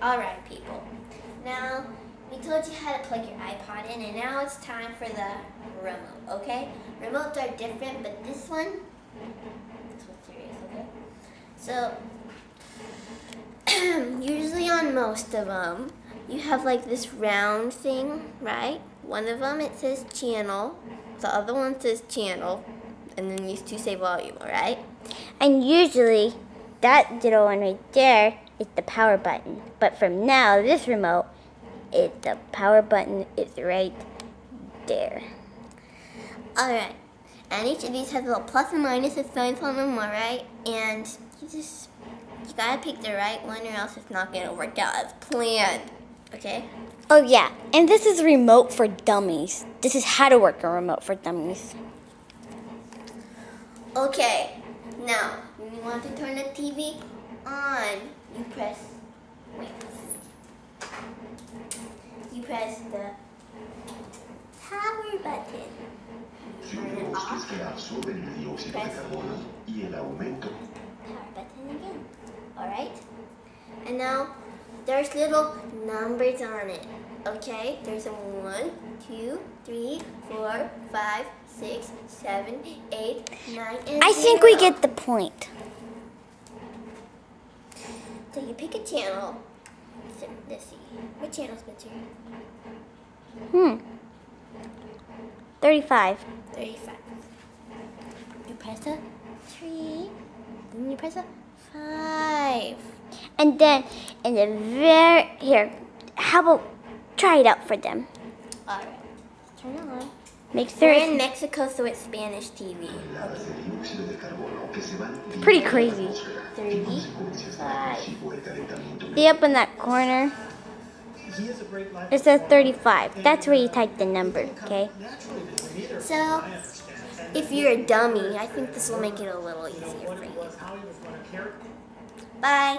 Alright, people. Now, we told you how to plug your iPod in, and now it's time for the remote, okay? Remotes are different, but this one's serious, okay? So, usually on most of them, you have like this round thing, right? One of them, it says channel. The other one says channel. And then these two say volume, alright? And usually, that little one right there is the power button. But from now, this remote, the power button is right there. Alright. And each of these has a little plus and minus with signs on them, alright? And you gotta pick the right one or else it's not gonna work out as planned. Okay? Oh yeah, and this is a remote for dummies. This is how to work a remote for dummies. Okay, now, when you want to turn the TV on, you press the power button. Turn it off. Press power button again. Alright? And now, there's little numbers on it. Okay? There's a 1, 2, 3, 4, 5, 6, 7, 8, 9, and I think we get the point. So you pick a channel. So, let's see. What channel, Spencer? 35. 35. You press a 3. Then you press a 5. And then in the here, how about try it out for them? Alright. Let's turn it on. Make sure We're in Mexico, so it's Spanish TV. It's pretty crazy. 35. See up in that corner? It says 35. That's where you type the number, okay? So, if you're a dummy, I think this will make it a little easier for you. Bye.